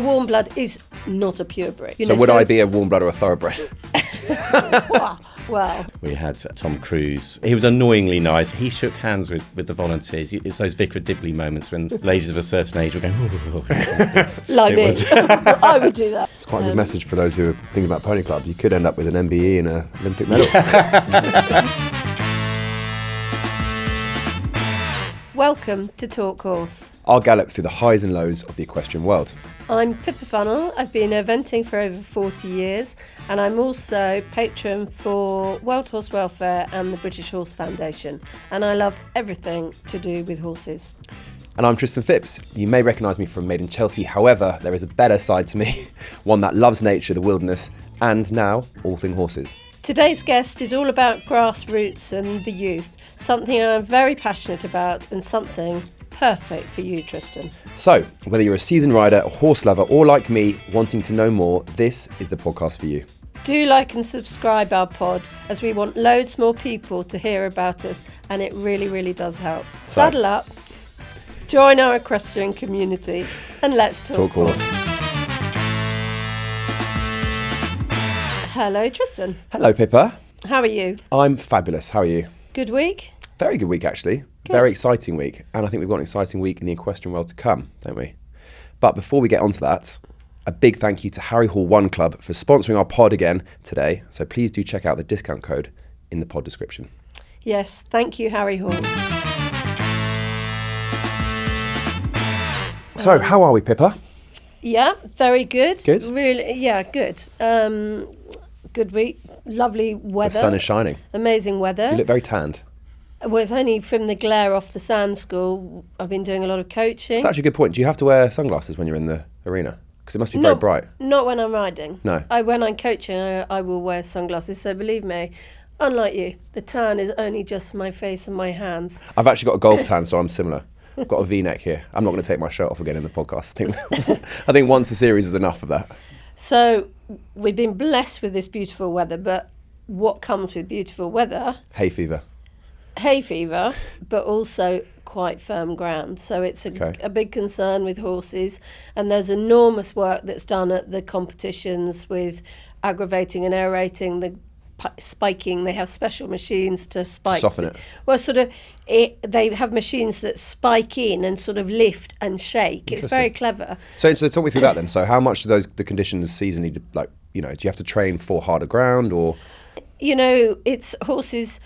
warm blood is not a purebred. So would I be a warm blood or a thoroughbred? Well, we had Tom Cruise. He was annoyingly nice. He shook hands with the volunteers. It's those Vicar of Dibley moments when ladies of a certain age will go, like me. I would do that. It's quite a good message for those who are thinking about Pony Club. You could end up with an MBE and an Olympic medal. Welcome to Talk Horse. I'll gallop through the highs and lows of the equestrian world. I'm Pippa Funnell. I've been eventing for over 40 years, and I'm also patron for World Horse Welfare and the British Horse Foundation, and I love everything to do with horses. And I'm Tristan Phipps. You may recognise me from Made in Chelsea, however, there is a better side to me, one that loves nature, the wilderness, and now all things horses. Today's guest is all about grassroots and the youth, something I'm very passionate about and something perfect for you, Tristan. So, whether you're a seasoned rider, a horse lover, or like me, wanting to know more, this is the podcast for you. Do like and subscribe our pod, as we want loads more people to hear about us, and it really, really does help. Saddle up, join our equestrian community, and let's talk horse. Hello, Tristan. Hello, Pippa. How are you? I'm fabulous. How are you? Good week? Very good week, actually. Good. Very exciting week. And I think we've got an exciting week in the equestrian world to come, don't we? But before we get onto that, a big thank you to Harry Hall One Club for sponsoring our pod again today. So please do check out the discount code in the pod description. Yes, thank you, Harry Hall. So, how are we, Pippa? Yeah, very good. Good? Really, yeah, good. Good week. Lovely weather. The sun is shining. Amazing weather. You look very tanned. Well, it's only from the glare off the sand school. I've been doing a lot of coaching. It's actually a good point. Do you have to wear sunglasses when you're in the arena? Because it must be very bright. Not when I'm riding. No. When I'm coaching, I will wear sunglasses. So believe me, unlike you, the tan is only just my face and my hands. I've actually got a golf tan, so I'm similar. I've got a V-neck here. I'm not going to take my shirt off again in the podcast. I think once a series is enough of that. So we've been blessed with this beautiful weather, but what comes with beautiful weather? Hay fever. Hay fever, but also quite firm ground. So it's a big concern with horses, and there's enormous work that's done at the competitions with aggravating and aerating the spiking. They have special machines to spike. Soften it. Well, they have machines that spike in and sort of lift and shake. It's very clever. So talk me through that then. So how much do the conditions seasonally, do you have to train for harder ground or? It's horses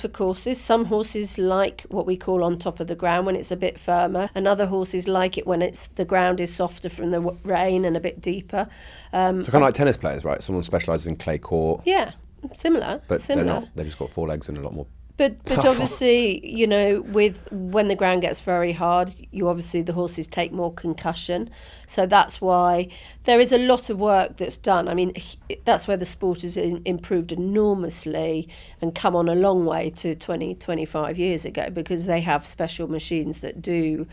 for courses. Some horses like what we call on top of the ground when it's a bit firmer, and other horses like it when the ground is softer from the rain and a bit deeper. So kind of like tennis players, right? Someone specialises in clay court. Yeah, similar. But they're not. They've just got 4 legs and a lot more. But obviously, when the ground gets very hard, the horses take more concussion. So that's why there is a lot of work that's done. I mean, that's where the sport has improved enormously and come on a long way to 20, 25 years ago, because they have special machines that do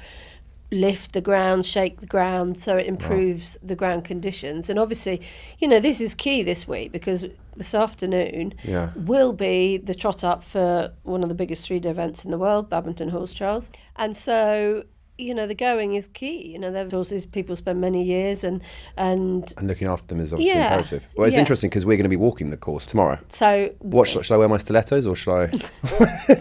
lift the ground, shake the ground, so it improves the ground conditions. And obviously, this is key this week, because this afternoon will be the trot up for one of the biggest 3-day events in the world, Badminton Horse Trials. And so, the going is key. They're horses people spend many years and looking after them is obviously imperative. Well, it's interesting because we're going to be walking the course tomorrow. So what should I wear my stilettos or should I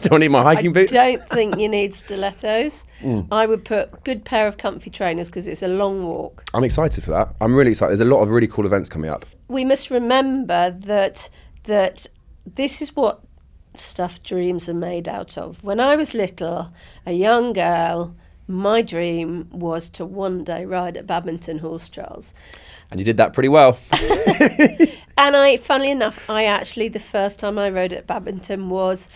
do I need my hiking boots? I don't think you need stilettos. I would put good pair of comfy trainers because it's a long walk. I'm excited for that. I'm really excited. There's a lot of really cool events coming up. We must remember that this is what stuffed dreams are made out of. When I was little, a young girl, my dream was to one day ride at Badminton Horse Trials. And you did that pretty well. And funnily enough, the first time I rode at Badminton was,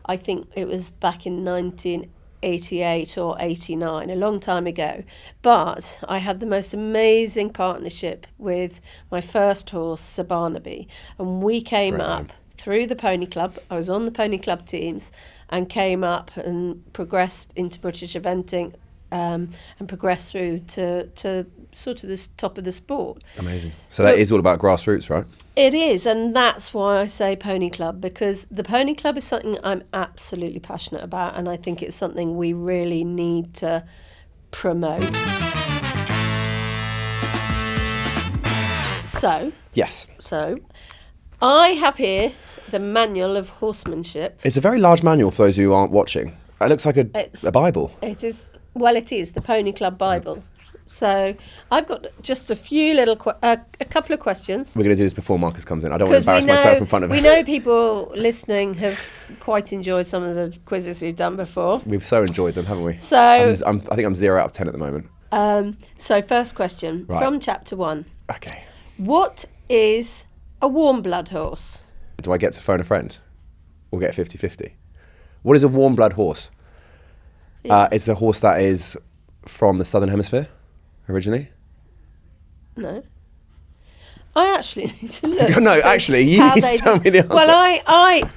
I think it was back in 1988 or 89, a long time ago. But I had the most amazing partnership with my first horse, Sir Barnaby. And we came up through the Pony Club. I was on the Pony Club teams and came up and progressed into British eventing and progressed through to sort of the top of the sport. Amazing. So that is all about grassroots, right? It is, and that's why I say Pony Club, because the Pony Club is something I'm absolutely passionate about, and I think it's something we really need to promote. Yes. So, I have here the manual of horsemanship. It's a very large manual for those who aren't watching. It looks like a Bible. It is the Pony Club Bible. So I've got just a few little, a couple of questions. We're going to do this before Marcus comes in. I don't want to embarrass myself in front of him. We know people listening have quite enjoyed some of the quizzes we've done before. We've so enjoyed them, haven't we? So I think I'm 0 out of 10 at the moment. So first question from chapter 1. Okay. What is a warm blood horse? Do I get to phone a friend or get 50-50? What is a warm blood horse? Yeah. It's a horse that is from the Southern Hemisphere, originally. No. I actually need to look. No, actually, you need to tell me the answer. Well,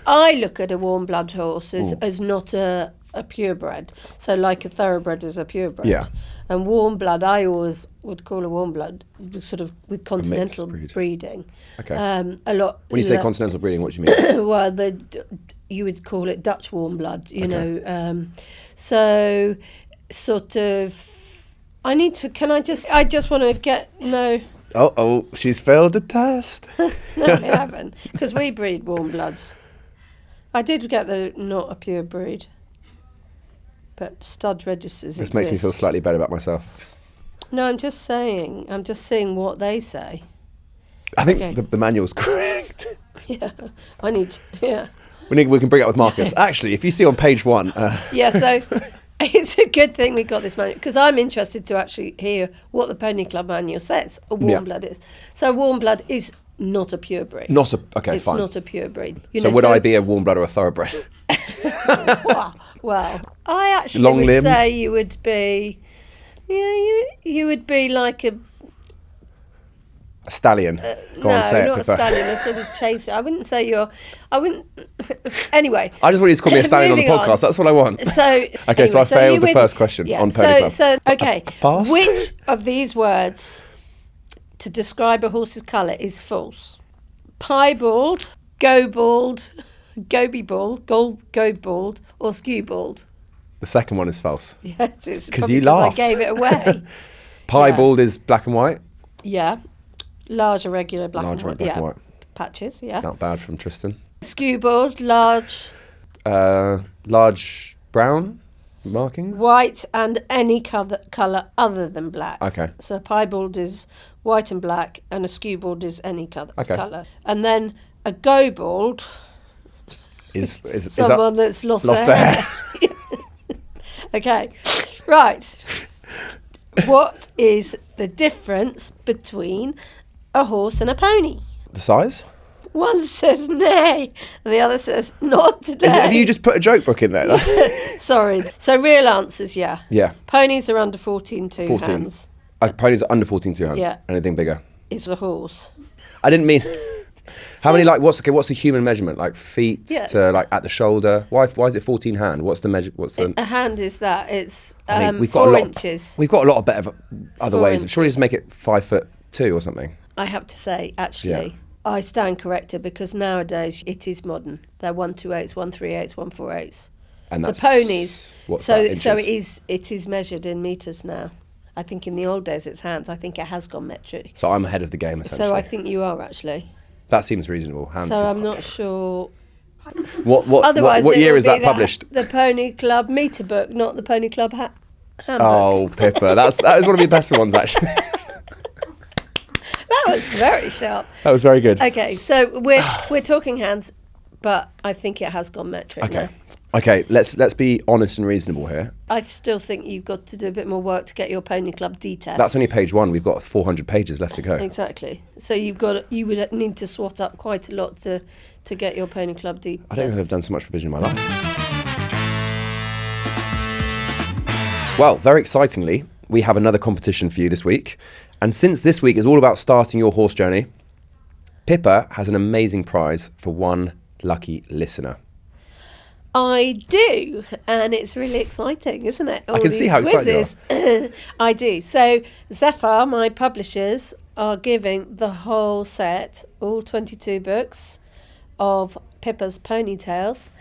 I look at a warm blood horse as not a purebred. So like a thoroughbred is a purebred. Yeah. And warm blood, I always would call a warm blood sort of with continental breeding. Okay. A lot. When you say continental breeding, what do you mean? Well, you would call it Dutch warm blood, you know. So sort of. I just want to get Oh, she's failed the test. No, I haven't, because we breed warm bloods. I did get the not a pure breed, but stud registers This makes me feel slightly better about myself. No, I'm just saying what they say. I think the manual's correct. Yeah, We can bring it up with Marcus. Actually, if you see on page 1... Yeah, so it's a good thing we got this manual, because I'm interested to actually hear what the Pony Club manual says a warm blood is. So warm blood is not a pure breed. Fine. It's not a pure breed. Would I be a warm blood or a thoroughbred? Well, I actually would say you would be... Yeah, you would be like a stallion. Go on, say it, not Pippa. a stallion, a sort of chaser. I wouldn't say Anyway. I just want you to call me a stallion on the podcast. That's what I want. So I failed the first question on Pony Club. So, okay. Pass? Which of these words to describe a horse's colour is false? Piebald, go-bald, goby-bald, go-bald, or skew-bald? The second one is false. Yes, it's because you laughed. I gave it away. Piebald is black and white. Yeah. Large irregular black and white. Black and white. Patches, yeah. Not bad from Tristan. Skewbald, large. Large brown marking. White and any colour other than black. Okay. So a piebald is white and black, and a skewbald is any colour. And then a go-bald is someone that's lost their hair. Okay, right. What is the difference between a horse and a pony? The size? One says nay, and the other says not today. Have you just put a joke book in there? Sorry. So real answers, yeah. Yeah. Ponies are under 14.2 hands. Ponies are under 14.2 hands? Yeah. Anything bigger? It's a horse. I didn't mean... How many, what's the human measurement? Like feet to, at the shoulder? Why is it 14 hand? What's the measure? A hand is that. It's we've 4 inches. We've got a lot of better other ways. Inches. Surely just make it 5'2" or something. I have to say, actually, I stand corrected, because nowadays it is modern. They're 128s, 138s, 148s. And that's... The ponies. So it is measured in metres now. I think in the old days it's hands. I think it has gone metric. So I'm ahead of the game, essentially. So I think you are, actually. That seems reasonable. Hands. So I'm not sure. What year is that published? The Pony Club meter book, not the Pony Club handbook. Oh, Pippa, that was one of your best ones, actually. That was very sharp. That was very good. Okay, so we're talking hands, but I think it has gone metric now. Okay, let's be honest and reasonable here. I still think you've got to do a bit more work to get your Pony Club D-test. That's only page 1. We've got 400 pages left to go. Exactly. So you would need to swat up quite a lot to get your Pony Club D-test. I don't think I've done so much revision in my life. Well, very excitingly, we have another competition for you this week. And since this week is all about starting your horse journey, Pippa has an amazing prize for one lucky listener. I do, and it's really exciting, isn't it? I can see how excited you are. I do. So Zephyr, my publishers, are giving the whole set, all 22 books of Pippa's Ponytails.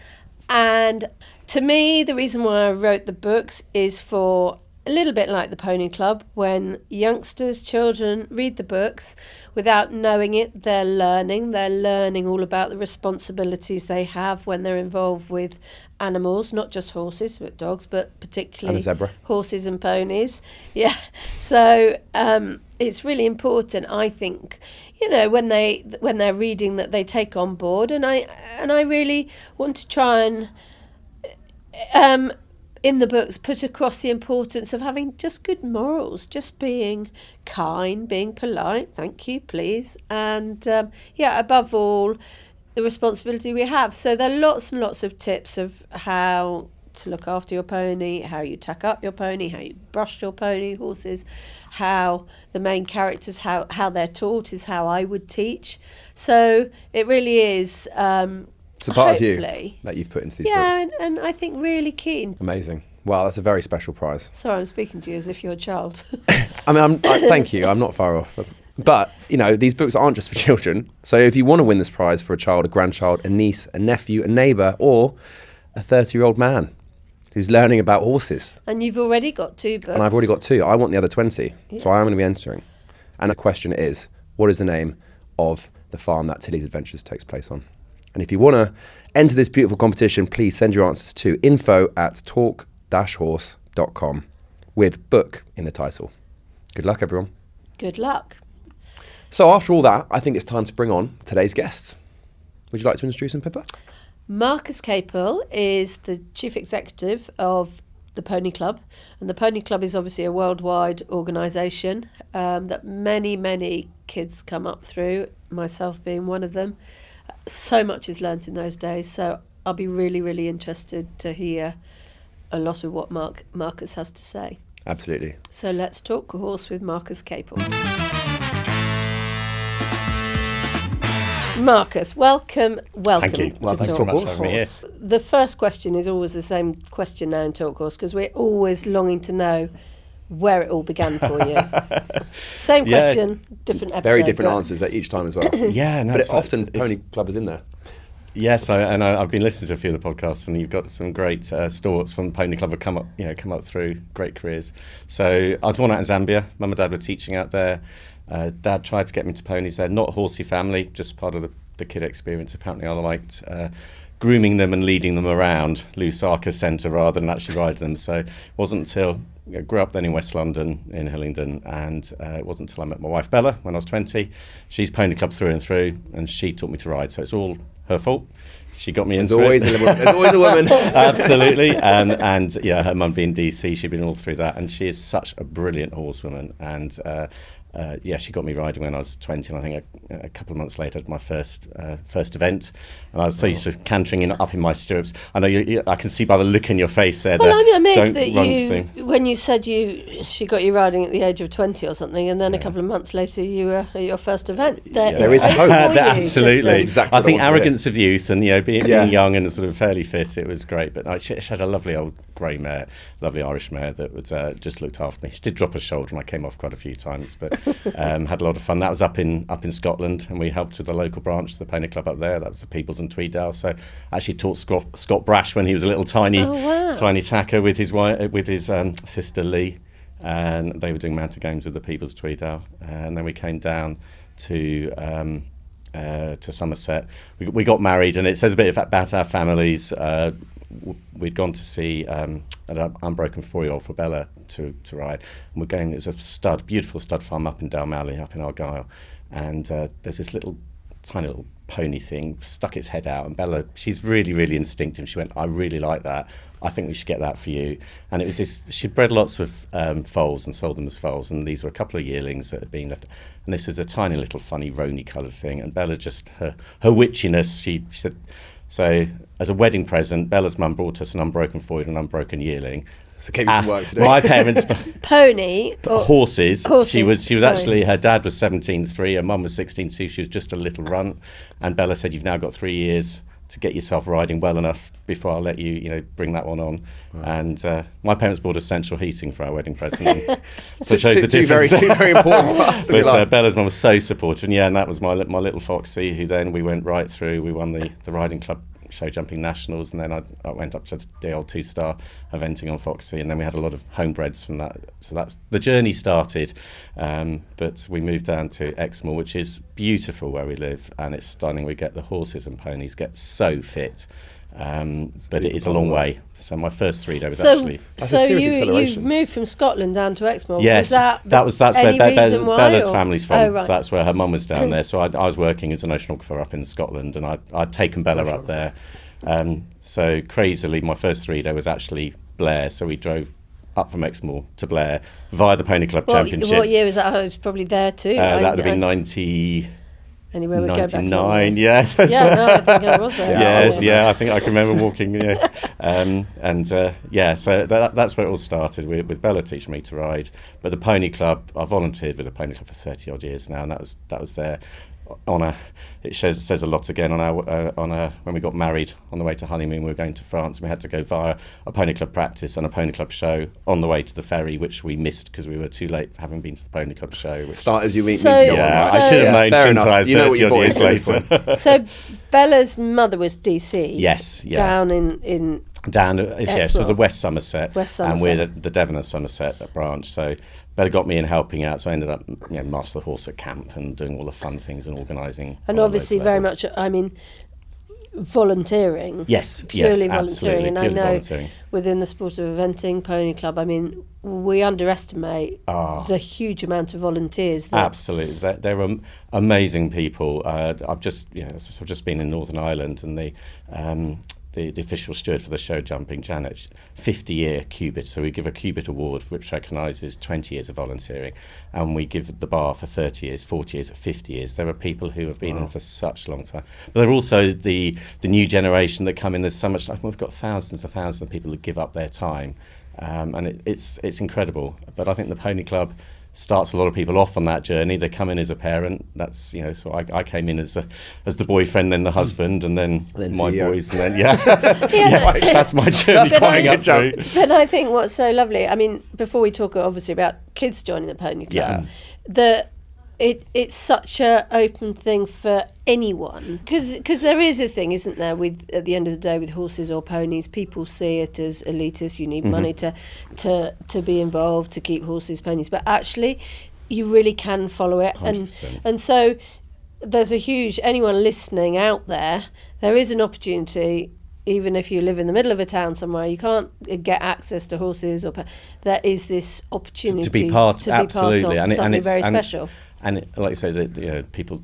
And to me, the reason why I wrote the books is for a little bit like the Pony Club, when youngsters, children read the books without knowing it, they're learning all about the responsibilities they have when they're involved with animals, not just horses but dogs, but particularly And a zebra. horses and ponies. Yeah, so it's really important, I think, when they're reading, that they take on board, and I really want to try and in the books put across the importance of having just good morals, just being kind, being polite, thank you, please, and above all, the responsibility we have. So there are lots and lots of tips of how to look after your pony, how you tack up your pony, how you brush your pony, horses, how the main characters, how they're taught is how I would teach. So it really is It's a part of you that you've put into these books. Yeah, and I think really keen. Amazing. Wow, that's a very special prize. Sorry, I'm speaking to you as if you're a child. I mean, thank you. I'm not far off. But, these books aren't just for children. So if you want to win this prize for a child, a grandchild, a niece, a nephew, a neighbour, or a 30-year-old man who's learning about horses. And you've already got 2 books. And I've already got 2. I want the other 20. Yeah. So I am going to be entering. And the question is, what is the name of the farm that Tilly's Adventures takes place on? And if you want to enter this beautiful competition, please send your answers to info@talk-horse.com with book in the title. Good luck, everyone. Good luck. So after all that, I think it's time to bring on today's guests. Would you like to introduce them, Pippa? Marcus Capel is the chief executive of the Pony Club, and the Pony Club is obviously a worldwide organisation that many kids come up through, myself being one of them. So much is learnt in those days, so I'll be really interested to hear a lot of what Marcus has to say. Absolutely. So let's talk horse with Marcus Capel. Marcus, welcome Thank you. to Well, thanks Talk so much for having me Horse. The first question is always the same question now in Talk Horse, because we're always longing to know where it all began for you. Same question, different episode. Very different answers each time as well. Yeah, no, but often Pony Club is in there. Yes, I've been listening to a few of the podcasts, and you've got some great stalwarts from Pony Club have come up through great careers. So I was born out in Zambia. Mum and Dad were teaching out there. Dad tried to get me into ponies. They're not a horsey family, just part of the kid experience. Apparently I liked grooming them and leading them around Lusaka Centre rather than actually riding them. So it wasn't until I grew up then in West London, in Hillingdon, and it wasn't until I met my wife Bella when I was 20. She's Pony Club through and through, and she taught me to ride. So it's all her fault. She got me into it. There's always a woman. Absolutely. And her mum being DC, she'd been all through that. And she is such a brilliant horsewoman. And she got me riding when I was 20. And I think a couple of months later, I had my first event. And I was so used to cantering up in my stirrups. I know I can see by the look in your face there. Well, I'm amazed that when you said she got you riding at the age of 20 or something, and then a couple of months later you were at your first event. There is hope. Absolutely. Exactly. I think arrogance of youth and being young and sort of fairly fit, it was great. But she had a lovely old grey mare, lovely Irish mare that was just looked after me. She did drop her shoulder and I came off quite a few times, but had a lot of fun. That was up in Scotland, and we helped with the local branch of the Pony Club up there. That was the Peoples and Tweeddale. So I actually taught Scott Brash when he was a little tiny tacker with his sister Lee, and they were doing mountain games with the Peoples of Tweeddale. And then we came down to Somerset. We got married, and it says a bit about our families. We'd gone to see an unbroken 4-year-old for Bella to ride, and we're going. It's a beautiful stud farm up in Dalmally, up in Argyll, and there's this tiny little pony thing stuck its head out, and Bella, she's really instinctive. She went, I really like that. I think we should get that for you. And it was this. She'd bred lots of foals and sold them as foals, and these were a couple of yearlings that had been left. And this was a tiny little funny rony coloured thing, and Bella just her witchiness. She said. So, as a wedding present, Bella's mum brought us an unbroken foal and an unbroken yearling. So, gave you some work to do. My parents, pony, horses. She was actually. Her dad was 17.3, her mum was 16.2. She was just a little runt, and Bella said, "You've now got 3 years to get yourself riding well enough before I'll let you, bring that one on." Right. And my parents bought us central heating for our wedding present. So it shows the difference. Two very important parts. But Bella's mum was so supportive, and that was my little Foxy, who then we went right through. We won the riding club show jumping nationals, and then I went up to the old 2-star eventing on Foxy, and then we had a lot of homebreds from that. So that's the journey started, but we moved down to Exmoor, which is beautiful where we live, and it's stunning. We get the horses and ponies get so fit. But it is a long way. So my first 3 days was actually. That's a serious acceleration. You've moved from Scotland down to Exmoor. Yes, that's where Bella's family's from. Oh, right. So that's where her mum was down there. So I was working as an oceanographer up in Scotland, and I'd taken Bella up there. So crazily, my first 3 days was actually Blair. So we drove up from Exmoor to Blair via the Pony Club Championships. What year was that? I was probably there too. That would have been 90. Anywhere we go back. 99, yeah. Yeah, no, I think I was there. Yes, yeah, I think I can remember walking. Yeah, so that's where it all started with Bella teaching me to ride. But the Pony Club, I volunteered with the Pony Club for 30 odd years now, and that was their honour. It says a lot again on our when we got married on the way to honeymoon. We were going to France, and we had to go via a Pony Club practice and a Pony Club show on the way to the ferry, which we missed because we were too late having been to the Pony Club show. Start as you meet. Yeah, I should have known, shouldn't I? 30 odd years later. So Bella's mother was DC. Yes, yeah. Down in so the West Somerset, and we're the Devon and Somerset branch. So Bella got me in helping out, so I ended up master the horse at camp and doing all the fun things and organising. And obviously very much, I mean, volunteering. Yes, purely volunteering. Absolutely, and purely I know volunteering. Within the sport of eventing, Pony Club, I mean, we underestimate the huge amount of volunteers. Absolutely, they're amazing people. I've just been in Northern Ireland, and the official steward for the show jumping, Janet, 50-year Cubit. So we give a Cubit award which recognises 20 years of volunteering, and we give the bar for 30 years, 40 years, 50 years. There are people who have been in for such a long time. But there are also the new generation that come in. There's so much. We've got thousands of people that give up their time, and it's incredible. But I think the Pony Club starts a lot of people off on that journey. They come in as a parent. That's so I came in as the boyfriend, then the husband, and then my CEO. boys, and then that's my journey coming up through. But I think what's so lovely, I mean, before we talk obviously about kids joining the Pony Club, it's such a open thing for anyone, because there is a thing, isn't there, with at the end of the day with horses or ponies, people see it as elitist. You need money to be involved, to keep horses, ponies, but actually you really can follow it. 100%. And so there's a huge, anyone listening out there is an opportunity. Even if you live in the middle of a town somewhere, you can't get access to horses, there is this opportunity to be part, of absolutely, something very special. And like I say, people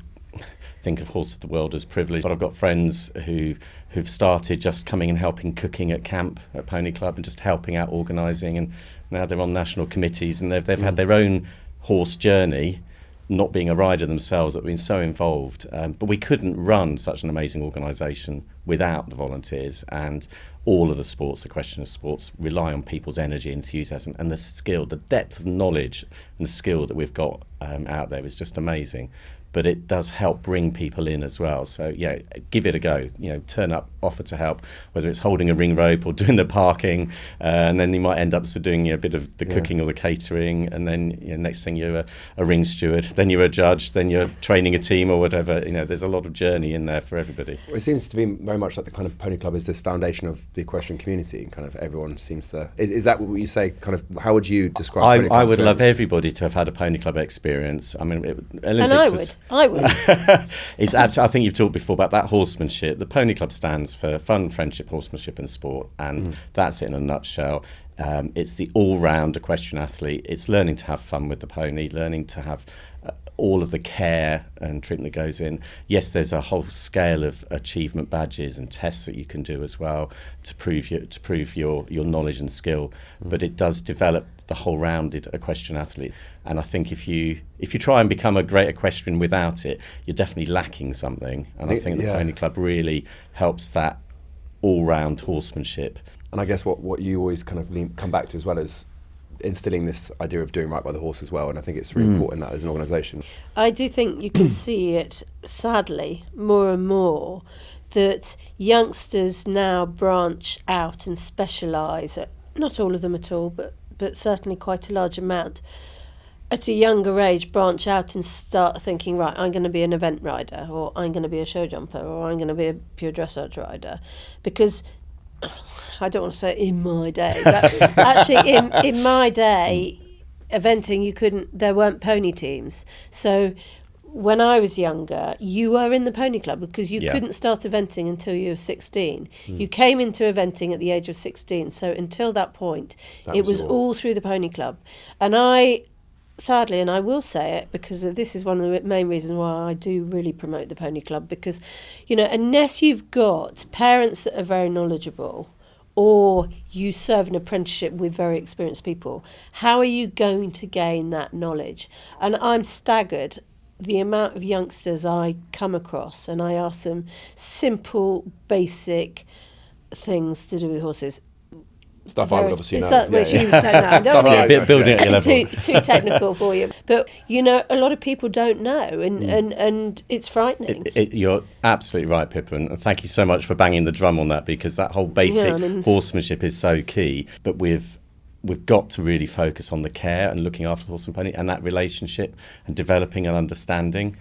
think of Horse of the World as privileged, but I've got friends who've started just coming and helping cooking at camp at Pony Club and just helping out organising, and now they're on national committees, and they've had their own horse journey, not being a rider themselves, that have been so involved. But we couldn't run such an amazing organisation without the volunteers, and all of the sports, the equestrian sports, rely on people's energy, enthusiasm, and the skill, the depth of knowledge and the skill that we've got out there is just amazing. But it does help bring people in as well. So give it a go. Turn up, offer to help, whether it's holding a ring rope or doing the parking, and then you might end up doing a bit of the cooking or the catering, and then next thing you're a ring steward, then you're a judge, then you're training a team or whatever. There's a lot of journey in there for everybody. Well, it seems to be very much like the kind of Pony Club is this foundation of the equestrian community, and kind of everyone seems to. Is that what you say? Kind of, how would you describe? Pony Club I would love everybody to have had a Pony Club experience. I mean, Olympics I would. It's actually, I think you've talked before about that horsemanship. The Pony Club stands for fun, friendship, horsemanship and sport, and that's it in a nutshell. It's the all-round equestrian athlete. It's learning to have fun with the pony, learning to have all of the care and treatment that goes in. Yes, there's a whole scale of achievement badges and tests that you can do as well to prove your knowledge and skill, but it does develop the whole rounded equestrian athlete. And I think if you try and become a great equestrian without it, you're definitely lacking something. And I think the Pony Club really helps that all-round horsemanship. And I guess what you always kind of come back to as well is instilling this idea of doing right by the horse as well. And I think it's really important that as an organisation. I do think you can see it, sadly, more and more, that youngsters now branch out and specialise, not all of them at all, but certainly quite a large amount, at a younger age branch out and start thinking, right, I'm going to be an event rider, or I'm going to be a show jumper, or I'm going to be a pure dressage rider? Because I don't want to say in my day, but actually in my day, eventing, there weren't pony teams. So when I was younger, you were in the pony club because you couldn't start eventing until you were 16. You came into eventing at the age of 16. So until that point, it was all through the pony club. And sadly, and I will say it because this is one of the main reasons why I do really promote the pony club, because, unless you've got parents that are very knowledgeable, or you serve an apprenticeship with very experienced people, how are you going to gain that knowledge? And I'm staggered the amount of youngsters I come across, and I ask them simple, basic things to do with horses. Stuff I would obviously know. Which you don't know. I don't want to building at your level. Too technical for you. But, a lot of people don't know, and it's frightening. You're absolutely right, Pippa, and thank you so much for banging the drum on that, because that whole basic horsemanship is so key. But we've got to really focus on the care and looking after the horse and pony, and that relationship and developing an understanding.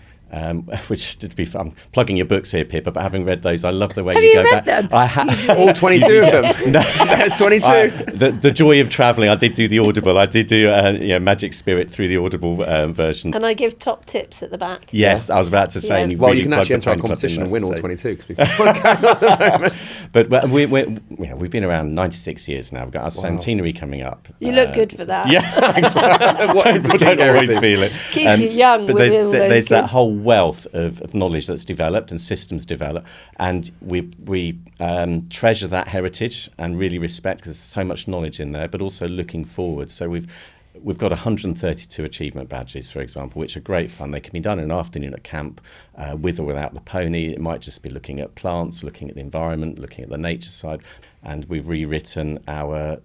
Which, to be fair, I'm plugging your books here, Pippa, but having read those, I love the way you go back. Them? I have all 22 of them. No, there's 22. The joy of travelling. I did do the Audible. I did do Magic Spirit through the Audible version. And I give top tips at the back. Yes, I was about to say. Yeah. Well, you can actually enter our competition and win all 22. But we've been around 96 years now. We've got our centenary coming up. You look good for that. Yeah, thanks. don't always feel it. Keeps you young. But with all there's those that kids. whole wealth of knowledge that's developed and systems develop, and we treasure that heritage and really respect, because there's so much knowledge in there, but also looking forward. So we've got 132 achievement badges, for example, which are great fun. They can be done in an afternoon at camp, with or without the pony. It might just be looking at plants, looking at the environment, looking at the nature side. And we've rewritten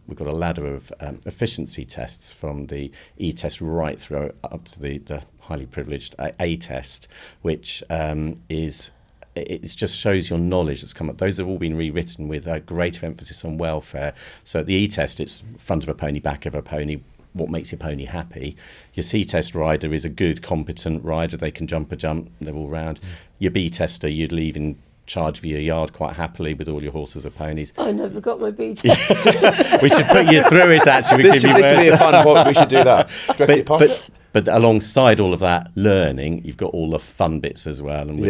we've got a ladder of efficiency tests from the E-test right through up to the highly privileged A test, which it just shows your knowledge that's come up. Those have all been rewritten with a greater emphasis on welfare. So at the E-test, it's front of a pony, back of a pony, what makes your pony happy. Your C-test rider is a good, competent rider. They can jump a jump, they're all round. Your B-tester, you'd leave in charge of your yard quite happily with all your horses or ponies. I never got my B test. We should put you through it, actually. This would be a fun point. We should do that. But alongside all of that learning, you've got all the fun bits as well. And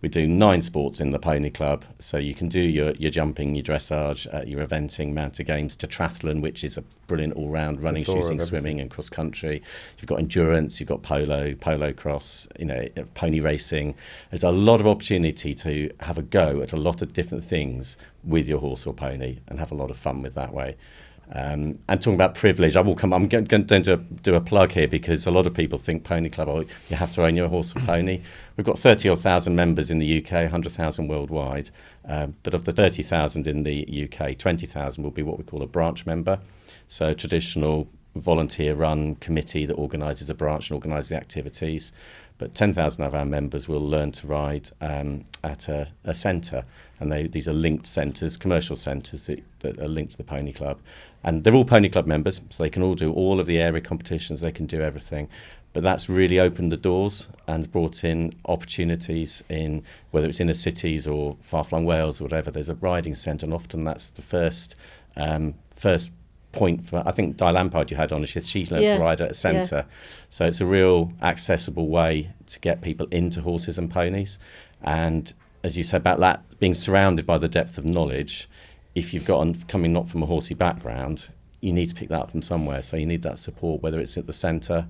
we do 9 sports in the Pony Club. So you can do your jumping, your dressage, your eventing, mounted games, tetrathlon, which is a brilliant all-round running, shooting, swimming and cross-country. You've got endurance, you've got polo cross, pony racing. There's a lot of opportunity to have a go at a lot of different things with your horse or pony and have a lot of fun with that way. And talking about privilege, I'm going to do a plug here, because a lot of people think Pony Club, you have to own your horse or pony. We've got 30,000 members in the UK, 100,000 worldwide. But of the 30,000 in the UK, 20,000 will be what we call a branch member. So a traditional volunteer-run committee that organises a branch and organises the activities. But 10,000 of our members will learn to ride at a centre. And these are linked centres, commercial centres that are linked to the Pony Club. And they're all Pony Club members, so they can all do all of the area competitions, they can do everything. But that's really opened the doors and brought in opportunities in, whether it's inner cities or far-flung Wales or whatever, there's a riding centre, and often that's the first point for, I think Di Lampard you had on, she learned to ride at a centre. Yeah. So it's a real accessible way to get people into horses and ponies. And as you said about that, being surrounded by the depth of knowledge, if you've got coming not from a horsey background, you need to pick that up from somewhere. So you need that support, whether it's at the centre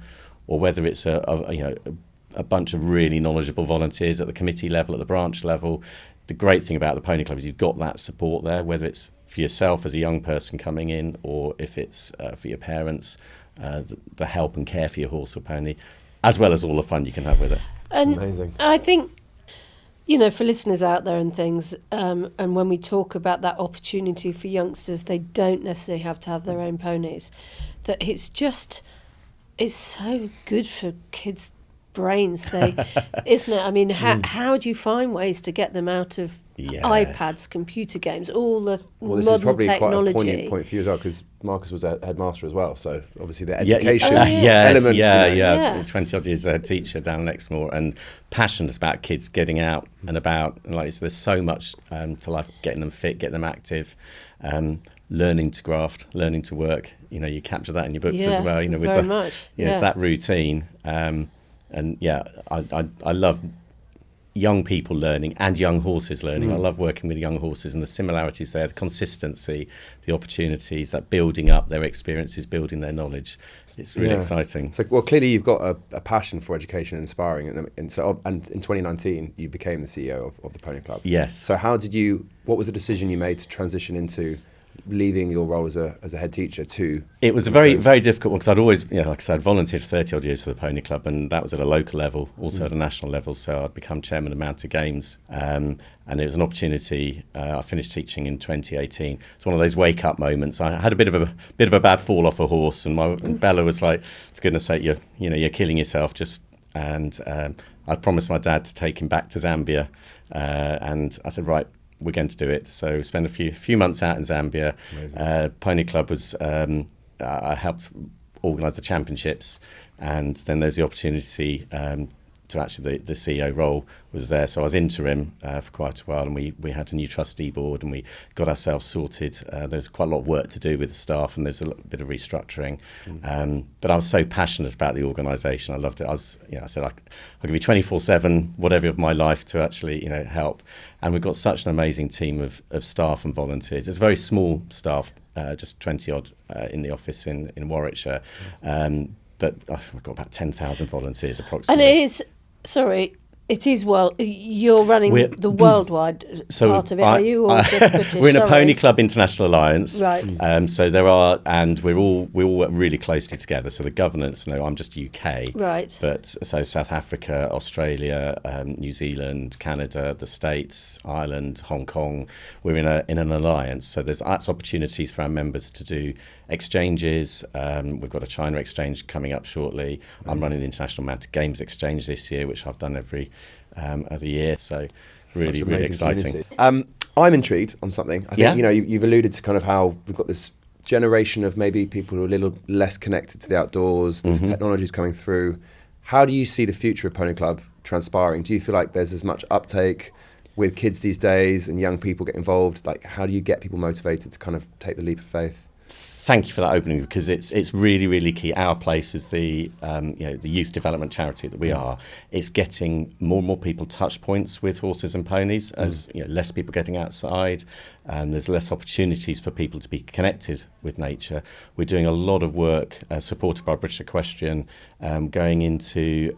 or whether it's a bunch of really knowledgeable volunteers at the committee level, at the branch level. The great thing about the Pony Club is you've got that support there, whether it's for yourself as a young person coming in, or if it's for your parents, the help and care for your horse or pony, as well as all the fun you can have with it. And amazing. I think, for listeners out there and things, and when we talk about that opportunity for youngsters, they don't necessarily have to have their own ponies. That it's so good for kids' brains, isn't it? I mean, how do you find ways to get them out of Yes. iPads, computer games, all the Well, this modern is probably quite a technology. poignant point for you as well, because Marcus was a headmaster as well, so obviously the Yeah, education yes, element. yeah, you know. yeah. 20 odd years as a teacher down in Exmoor, and passionate about kids getting out and about. And like, there's so much to life, getting them fit, getting them active, learning to graft, learning to work. You know, you capture that in your books as well. You know, with very the, much. you know, it's that routine. And yeah, I love young people learning and young horses learning. I love working with young horses and the similarities there, the consistency, the opportunities, that building up their experiences, building their knowledge. It's really exciting. So, well, clearly you've got a passion for education and inspiring, and in 2019 you became the CEO of the Pony Club. Yes. So what was the decision you made to transition into leaving your role as a head teacher to? It was a very, very difficult one, because I'd always, you know, like I said, volunteered 30 odd years for the Pony Club, and that was at a local level, also at a national level. So I'd become chairman of Mounted Games, and it was an opportunity. I finished teaching in 2018. It's one of those wake up moments. I had a bit of a bad fall off a horse, and Bella was like, "For goodness sake, you're killing yourself." I promised my dad to take him back to Zambia, and I said, right, we're going to do it. So we spent a few months out in Zambia. Pony Club was, I helped organise the championships, and then there's the opportunity to actually, the CEO role was there. So I was interim for quite a while, and we had a new trustee board, and we got ourselves sorted. There's quite a lot of work to do with the staff, and there's a bit of restructuring. But I was so passionate about the organisation. I loved it. I said, I'll give you 24/7, whatever of my life, to actually, help. And we've got such an amazing team of staff and volunteers. It's a very small staff, just 20 odd in the office in Warwickshire. But we've got about 10,000 volunteers approximately. And it is you're running the worldwide part of it, are you? Or just British? We're in a Pony Club International Alliance. Right. So there are, and we all work really closely together. So the governance, I'm just UK. Right. But so South Africa, Australia, New Zealand, Canada, the States, Ireland, Hong Kong, we're in an alliance. So that's opportunities for our members to do exchanges. We've got a China exchange coming up shortly. I'm running the International Mounted Games exchange this year, which I've done every other year. So really exciting. I'm intrigued on something. I think you've alluded to kind of how we've got this generation of maybe people who are a little less connected to the outdoors. There's technologies coming through. How do you see the future of Pony Club transpiring? Do you feel like there's as much uptake with kids these days and young people get involved? Like, how do you get people motivated to kind of take the leap of faith? Thank you for that opening, because it's really, really key. Our place is the youth development charity that we are. It's getting more and more people touch points with horses and ponies, as less people getting outside. There's less opportunities for people to be connected with nature. We're doing a lot of work supported by British Equestrian, going into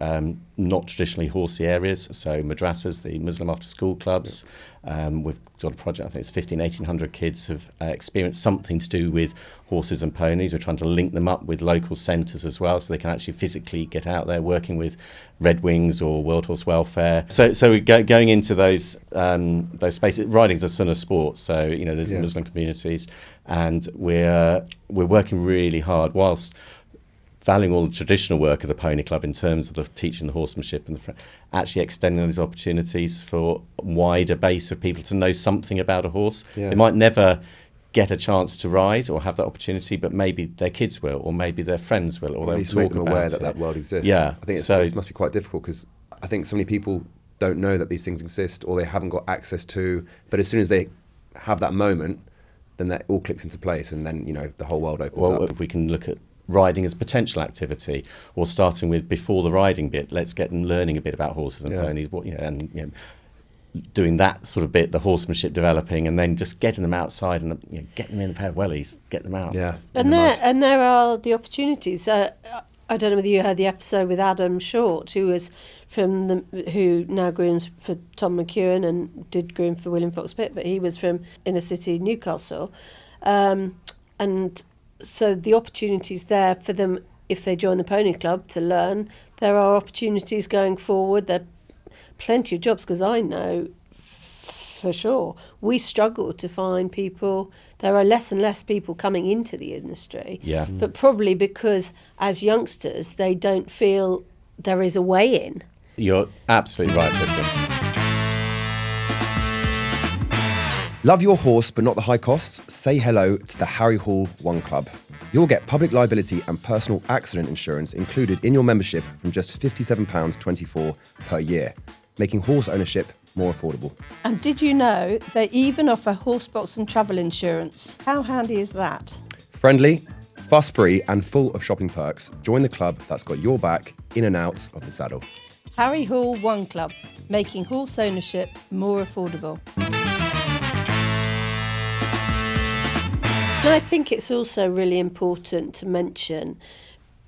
not traditionally horsey areas, so madrasas, the Muslim after-school clubs. We've got a project, I think it's 1,800 kids have experienced something to do with horses and ponies. We're trying to link them up with local centres as well, so they can actually physically get out there working with Red Wings or World Horse Welfare. So we're going into those spaces. Riding's a son of sport, so there's Muslim communities, and we're working really hard whilst valuing all the traditional work of the Pony Club in terms of the teaching the horsemanship and actually extending those opportunities for a wider base of people to know something about a horse. They might never get a chance to ride or have that opportunity, but maybe their kids will, or maybe their friends will, or they'll talk make them about aware it. that world exists. Yeah, I think it must be quite difficult, because I think so many people don't know that these things exist, or they haven't got access to. But as soon as they have that moment, then that all clicks into place, and then the whole world opens up. If we can look at riding as potential activity, or starting with before the riding bit, let's get them learning a bit about horses and ponies, doing that sort of bit, the horsemanship developing, and then just getting them outside and getting them in a pair of wellies, get them out. And there are the opportunities. I don't know whether you heard the episode with Adam Short, who now grooms for Tom McEwen and did groom for William Fox Pitt, but he was from inner city Newcastle, and so the opportunities there for them if they join the Pony Club to learn. There are opportunities going forward. There are plenty of jobs, because I know for sure we struggle to find people. There are less and less people coming into the industry, but probably because as youngsters they don't feel there is a way in. You're absolutely right, Tristan. Love your horse but not the high costs? Say hello to the Harry Hall One Club. You'll get public liability and personal accident insurance included in your membership from just £57.24 per year, making horse ownership more affordable. And did you know they even offer horse box and travel insurance? How handy is that? Friendly, fuss-free and full of shopping perks, join the club that's got your back in and out of the saddle. Harry Hall One Club, making horse ownership more affordable. And I think it's also really important to mention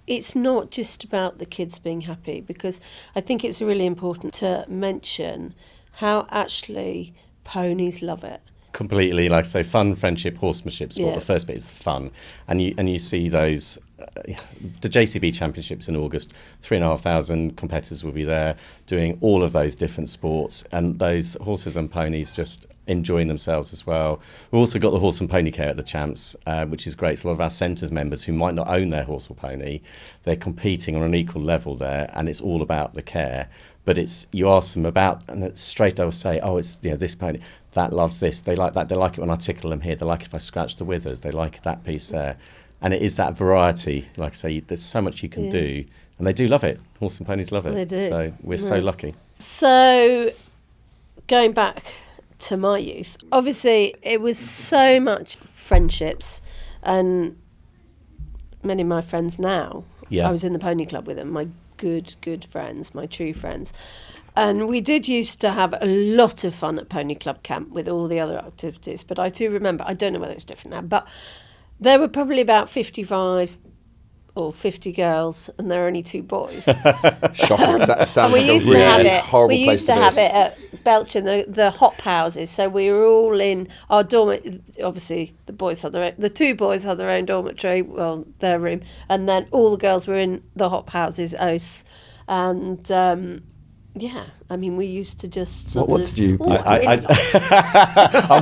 it's not just about the kids being happy, because I think it's really important to mention how actually ponies love it. Completely, like I say, fun, friendship, horsemanship sport. Yeah. The first bit is fun, and you see those. The JCB Championships in August, 3,500 competitors will be there doing all of those different sports, and those horses and ponies just enjoying themselves as well. We've also got the horse and pony care at the Champs, which is great. So a lot of our centres members who might not own their horse or pony, they're competing on an equal level there, and it's all about the care. But it's, you ask them about, and straight they'll say, oh, it's, you know, this pony that loves this, they like that, they like it when I tickle them here, they like if I scratch the withers, they like that piece there. And it is that variety, like I say, there's so much you can do, and they do love it. Horse and ponies love it. They do. So we're so lucky. So going back to my youth, obviously it was so much friendships, and many of my friends now, I was in the pony club with them, my good friends, my true friends. And we did used to have a lot of fun at Pony Club Camp with all the other activities. But I do remember, I don't know whether it's different now, but there were probably about 55 or 50 girls, and there were only 2 boys. Shocking. Sounds And we like used a to really have it. horrible We place used to be. have it at Belcher, the hop houses. So we were all in our dormitory. Obviously, the boys had the 2 boys had their own dormitory, well, their room, and then all the girls were in the hop houses, OS, and. Yeah, I mean, we used to just sort What of... did you... I'm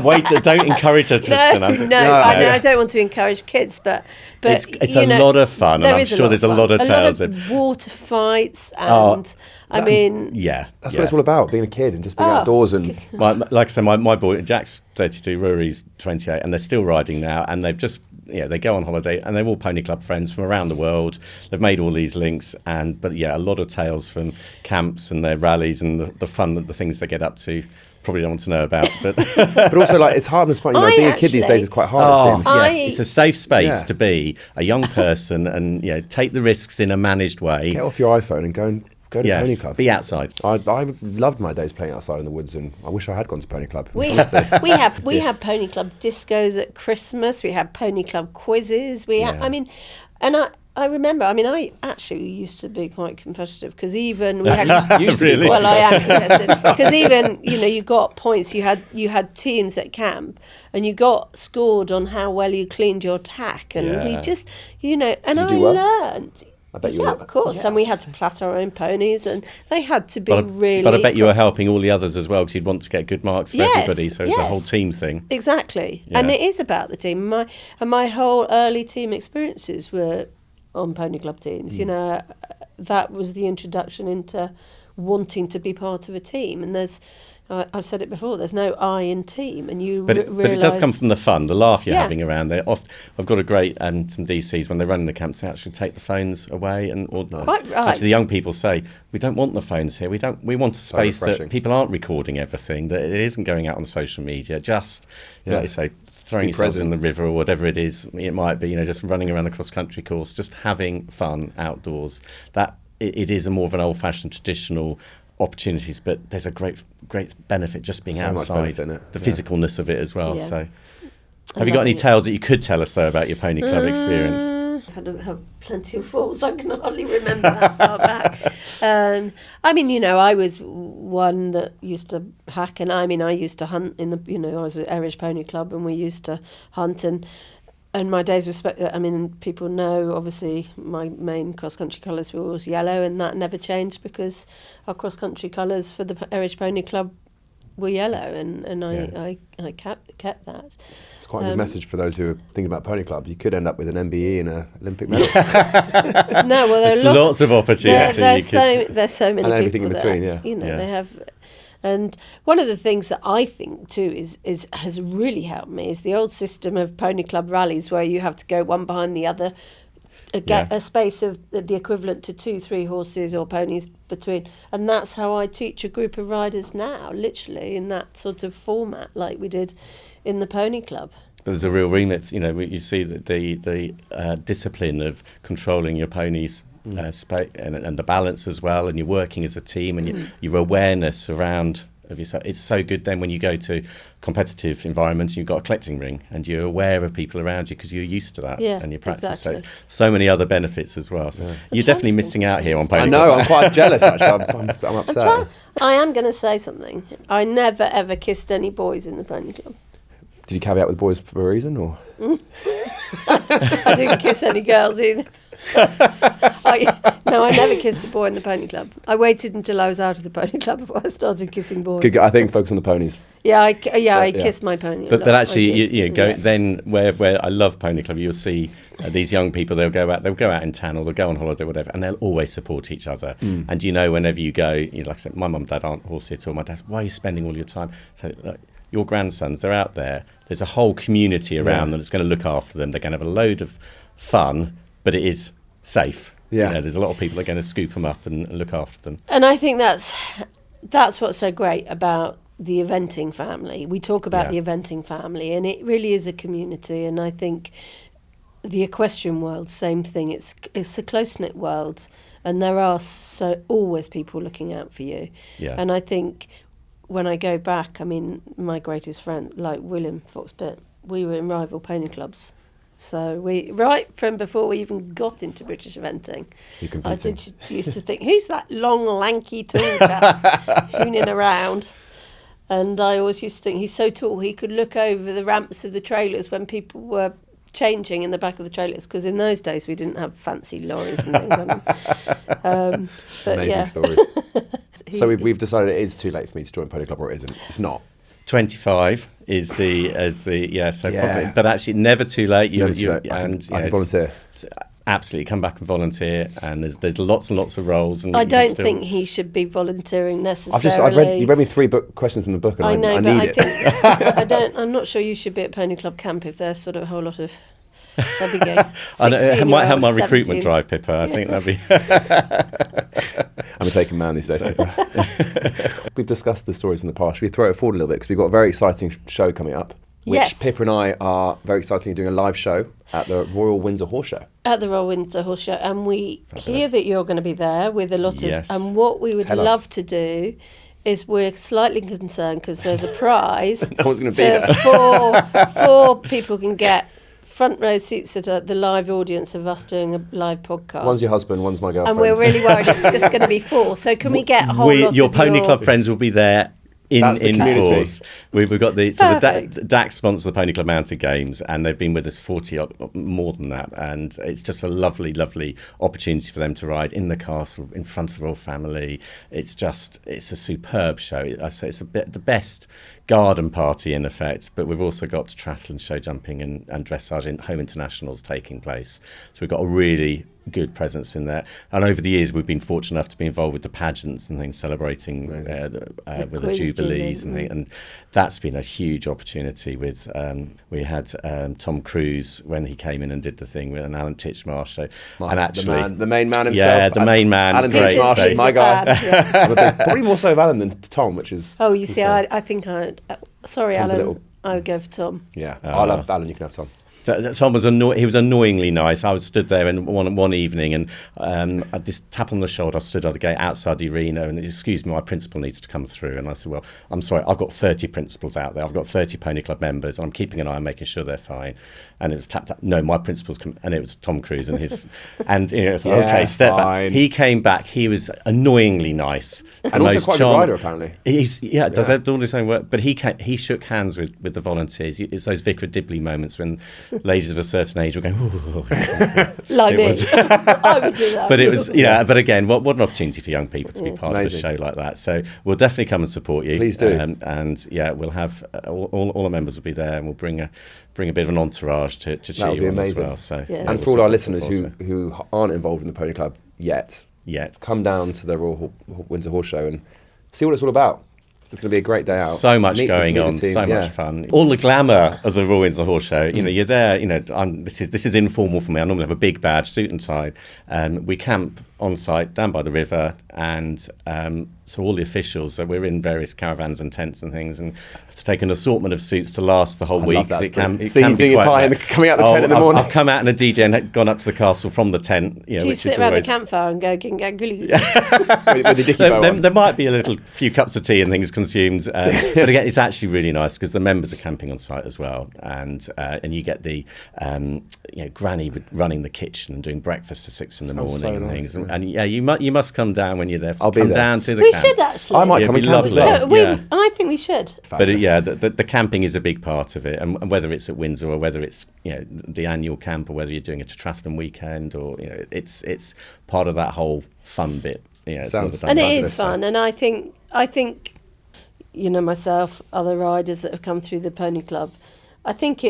waiting. Don't encourage her, Tristan. I don't want to encourage kids, but it's a lot of fun, and I'm sure there's a lot of tales. A lot of water fights, and I mean... Yeah. That's what it's all about, being a kid and just being outdoors. And Like I say, my boy, Jack's 32, Rory's 28, and they're still riding now, and they've just... they go on holiday, and they're all Pony Club friends from around the world. They've made all these links, but a lot of tales from camps and their rallies and the fun, the things they get up to. Probably don't want to know about, but but also, like, it's hard and it's fun. Being a kid these days is quite hard. It seems. Yes, it's a safe space to be a young person, and take the risks in a managed way. Get off your iPhone and go to Pony Club. Be outside. I loved my days playing outside in the woods, and I wish I had gone to Pony Club. We had Pony Club discos at Christmas. We had Pony Club quizzes. I remember. I mean, I actually used to be quite competitive, because even we had Really? Well, I am competitive, because even you got points. You had teams at camp, and you got scored on how well you cleaned your tack, and we just and I learned. I bet you were. Of course, and we had to plat our own ponies, and they had to be really... But I bet you were helping all the others as well, because you'd want to get good marks for everybody, so it's a whole team thing. Exactly, and it is about the team. My whole early team experiences were on Pony Club teams. That was the introduction into wanting to be part of a team, and there's... I've said it before, there's no I in team, and but it does come from the fun, the laugh you're having around there. I've got a great, some DCs, when they're running the camps, they actually take the phones away, Quite right. Actually the young people say, we don't want the phones here, we want a space that people aren't recording everything, that it isn't going out on social media, just, like you say, throwing yourselves in the river or whatever it is, it might be, just running around the cross-country course, just having fun outdoors. That it is a more of an old-fashioned, traditional opportunities, but there's a great benefit just being outside, the physicalness of it as well. So have you got any tales that you could tell us though about your Pony Club experience? I don't have plenty of falls. I can hardly remember that far back. I was one that used to hack, and I used to hunt in the I was at Irish Pony Club, and we used to hunt, and my days were people know, obviously, my main cross-country colours were always yellow, and that never changed, because our cross-country colours for the Irish Pony Club were yellow, and I kept that. It's quite a good message for those who are thinking about Pony Club. You could end up with an MBE and an Olympic medal. No, well, there's lots of opportunity. There's so many and everything people in between. there. Yeah, You know, they have. And one of the things that I think too is has really helped me is the old system of Pony Club rallies where you have to go one behind the other, a space of the equivalent to 2-3 horses or ponies between, and that's how I teach a group of riders now, literally in that sort of format like we did in the Pony Club. There's a real remit, you know. You see that the discipline of controlling your ponies. And the balance as well, and you're working as a team, and your awareness around of yourself. It's so good then when you go to competitive environments, you've got a collecting ring and you're aware of people around you because you're used to that and you practice. Exactly. So it's so many other benefits as well. So you're definitely missing out here on Pony I know, Club. I'm quite jealous actually. I'm upset. I am going to say something. I never ever kissed any boys in the Pony Club. Did you caveat with boys for a reason, or? I didn't kiss any girls either. I never kissed a boy in the Pony Club. I waited until I was out of the Pony Club before I started kissing boys. Good, I think focus on the ponies. I kissed my pony. But actually, then where I love Pony Club, you'll see these young people. They'll go out in town or they'll go on holiday, or whatever, and they'll always support each other. And whenever you go, like I said, my mum and dad aren't horse sitters, or my dad, why are you spending all your time? So your grandsons, they're out there. There's a whole community around them that's going to look after them. They're going to have a load of fun, but it is safe. Yeah. There's a lot of people that are going to scoop them up and look after them. And I think that's what's so great about the eventing family. We talk about the eventing family, and it really is a community. And I think the equestrian world, same thing. It's a close-knit world, and there are always people looking out for you. Yeah. And I think when I go back, I mean, my greatest friend, like William Foxpitt, we were in rival pony clubs. So right from before we even got into British eventing, used to think, who's that long, lanky, tall chap hooning around? And I always used to think, he's so tall, he could look over the ramps of the trailers when people were changing in the back of the trailers, because in those days we didn't have fancy lorries and things. Amazing stories. So we've decided it is too late for me to join Pony Club, or it isn't. It's not. 25 is probably, but actually never too late. I can volunteer. Absolutely, come back and volunteer, and there's lots and lots of roles. And I don't think he should be volunteering necessarily. You read me 3 questions from the book, and I need it. I'm not sure you should be at Pony Club camp if there's sort of a whole lot of. It might help my recruitment drive, Pippa. I think that'd be. I'm a taken man these days, Pippa. We've discussed the stories in the past. Should we throw it forward a little bit, because we've got a very exciting show coming up, which Pippa and I are very excitingly doing a live show at the Royal Windsor Horse Show. At the Royal Windsor Horse Show, and we hear that you're going to be there with a lot of. And what we would love to do is, we're slightly concerned because there's a prize. No one's going to be there. Four people can get front row seats at the live audience of us doing a live podcast. One's your husband, one's my girlfriend. And we're really worried it's just going to be 4. So can we get a whole lot of your Pony Club friends will be there in force. We've got the DAC sponsor the Pony Club Mountain Games, and they've been with us 40 more than that, and it's just a lovely opportunity for them to ride in the castle in front of the royal family. It's a superb show. I say it's the best garden party in effect, but we've also got triathlon, show jumping and dressage in home internationals taking place, so we've got a really good presence in there. And over the years we've been fortunate enough to be involved with the pageants and things, celebrating with the jubilees and things, and that's been a huge opportunity. With we had Tom Cruise when he came in and did the thing with an Alan Titchmarsh, so and actually the main man himself, the main man, Alan Titchmarsh, my guy. Probably more so of Alan than Tom, which is you see, I think sorry Tom's Alan, I would go for Tom. I love Alan. You can have Tom. Tom was he was annoyingly nice. I was stood there and one evening, and I this tap on the shoulder. I stood at the gate outside the arena, and excuse me, my principal needs to come through. And I said, well, I'm sorry, I've got 30 principals out there. I've got 30 Pony Club members, and I'm keeping an eye on making sure they're fine. And it was tap. No, my principal's come, and it was Tom Cruise and his, and it's like, okay, step back. He came back. He was annoyingly nice, and also quite a good rider apparently. Does all his own work. But he shook hands with the volunteers. It's those Vicar of Dibley moments when ladies of a certain age will go, ooh. Like It me. was- I would do that. But it was, but again, what an opportunity for young people to be part Amazing. of a show like that. So we'll definitely come and support you. Please do. And yeah, we'll have all the members will be there, and we'll bring a bit of an entourage to cheer That would be you on as amazing. well. So Yeah. And we'll for all our support listeners also. who aren't involved in the Pony Club yet, come down to the Royal Windsor Horse Show and see what it's all about. It's going to be a great day out. So much Meet going the on, team, so yeah. much fun. All the glamour of the Royal Windsor Horse Show. You know, you're there. You know, this is informal for me. I normally have a big badge, suit and tie. We camp on site down by the river, and so all the officials. So we're in various caravans and tents and things, and have to take an assortment of suits to last the whole I week. love that. 'Cause it can So be you doing your quite tie and wet. coming out the tent in the morning. I've come out in a DJ and gone up to the castle from the tent. You know, Do you which sit is around always, a campfire and go, gingaguli? with the dicky bow on. there might be a few cups of tea and things consumed, but again, it's actually really nice because the members are camping on site as well, and you get the granny running the kitchen and doing breakfast at 6 in the Sounds morning so and nice, things, yeah. and you must come down when you're there. I'll be come there. down to the We camp. should actually. I might Yeah, come it'd and be camp as lovely. well. Yeah. I think we should. But the camping is a big part of it, and whether it's at Windsor or whether it's the annual camp or whether you're doing a Trotting weekend or it's part of that whole fun bit. It's Sounds not And it fabulous, is fun, and I think myself, other riders that have come through the Pony Club, I think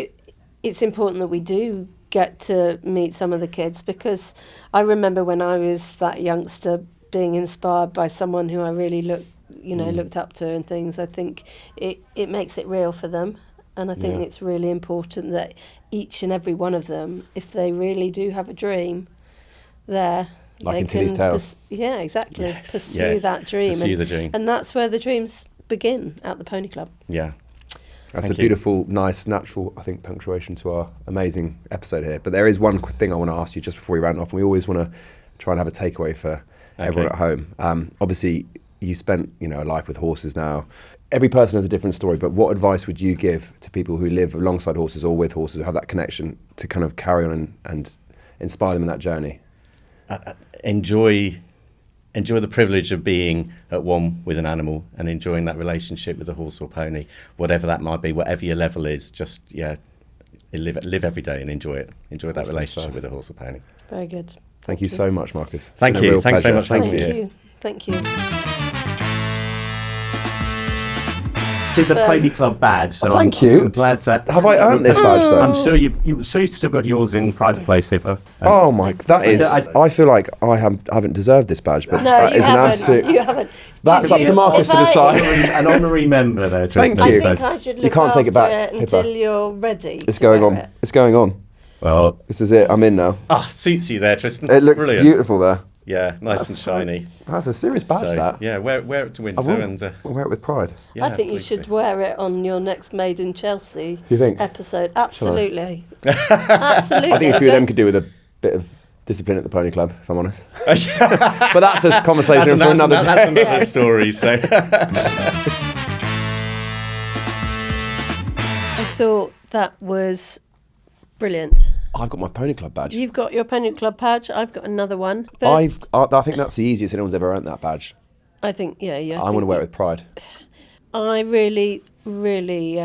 it's important that we do get to meet some of the kids, because I remember when I was that youngster being inspired by someone who I really looked up to and things. I think it makes it real for them, and I think it's really important that each and every one of them, if they really do have a dream there, Like they in Tilly's can Tales. yeah, exactly. Yes, Pursue yes. that dream. Pursue the dream. And that's where the dreams begin, at the Pony Club. Yeah. That's Thank a you. beautiful, nice, natural, I think, punctuation to our amazing episode here. But there is one quick thing I want to ask you just before we round off. And we always want to try and have a takeaway for everyone at home. Obviously, you spent a life with horses now. Every person has a different story, but what advice would you give to people who live alongside horses or with horses, who have that connection to kind of carry on and inspire them in that journey? Enjoy the privilege of being at one with an animal and enjoying that relationship with a horse or pony, whatever that might be, whatever your level is. Just live every day and enjoy it. Enjoy that relationship with a horse or pony. Very good. Thank you so much, Marcus. It's Thank been a you. real Thanks very pleasure. much for Thank having you. me. Thank you. It's a Pony Club badge, so Thank you. I'm glad that. Have I earned this badge though? I'm sure you've still got yours in pride of place, Pippa. Oh my! That is. I feel like I haven't deserved this badge, but No, that you is an haven't. absolute. You haven't. That's Did up you- to Marcus if to I- decide. An honorary member there. Thank I you. think I should look can't take it after back, it until Pippa. you're ready. It's to going wear on. it. It's going on. Well, This is it. I'm in now. Suits you there, Tristan. It looks Brilliant. beautiful there. Yeah, nice and shiny. That's a serious badge. So, that. yeah, wear it to I Windsor will. and I'll wear it with pride. yeah, I think you please should do. wear it on your next Made in Chelsea You think? episode. Absolutely. Absolutely. I think a few of them could do with a bit of discipline at the Pony Club, if I'm honest. But that's a conversation for another that's day. another story. So I thought that was brilliant. I've got my Pony Club badge. You've got your Pony Club badge. I've got another one. But I think that's the easiest anyone's ever earned that badge. I think, yeah. I want to wear it with pride. I really, really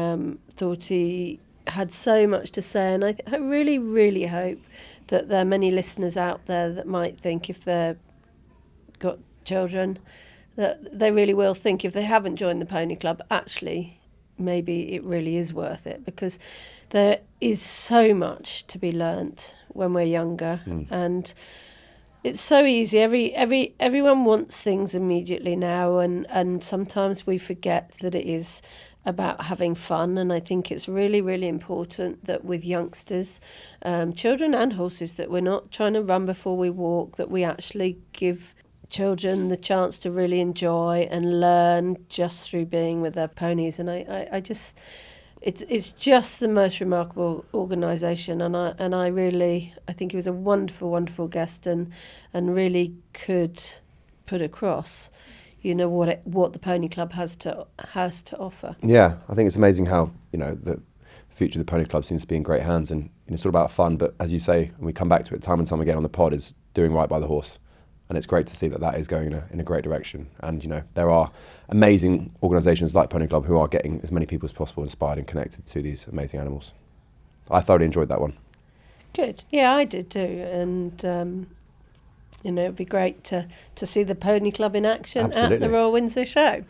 thought he had so much to say, and I really, really hope that there are many listeners out there that might think, if they've got children, that they really will think, if they haven't joined the Pony Club, actually, maybe it really is worth it, because there is so much to be learnt when we're younger, and it's so easy. Everyone wants things immediately now, and sometimes we forget that it is about having fun. And I think it's really, really important that with youngsters, children and horses, that we're not trying to run before we walk, that we actually give children the chance to really enjoy and learn just through being with their ponies. And I just... It's just the most remarkable organisation, and I really think he was a wonderful, wonderful guest, and really could put across, what the Pony Club has to offer. Yeah, I think it's amazing how the future of the Pony Club seems to be in great hands, and it's all about fun. But as you say, and we come back to it time and time again on the pod, is doing right by the horse, and it's great to see that is going in a great direction. And there are amazing organisations like Pony Club who are getting as many people as possible inspired and connected to these amazing animals. I thoroughly enjoyed that one. Good. Yeah, I did too. And, it'd be great to see the Pony Club in action at Absolutely. the Royal Windsor Show.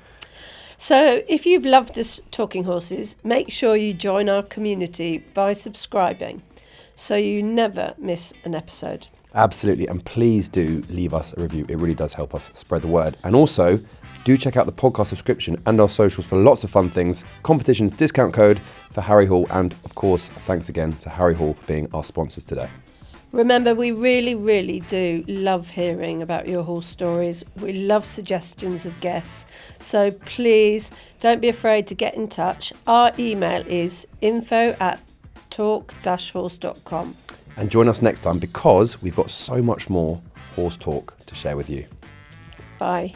So if you've loved us talking horses, make sure you join our community by subscribing so you never miss an episode. Absolutely, and please do leave us a review. It really does help us spread the word. And also, do check out the podcast subscription and our socials for lots of fun things, competitions, discount code for Harry Hall, and of course, thanks again to Harry Hall for being our sponsors today. Remember, we really, really do love hearing about your horse stories. We love suggestions of guests. So please don't be afraid to get in touch. Our email is info@talk-horse.com. And join us next time because we've got so much more horse talk to share with you. Bye.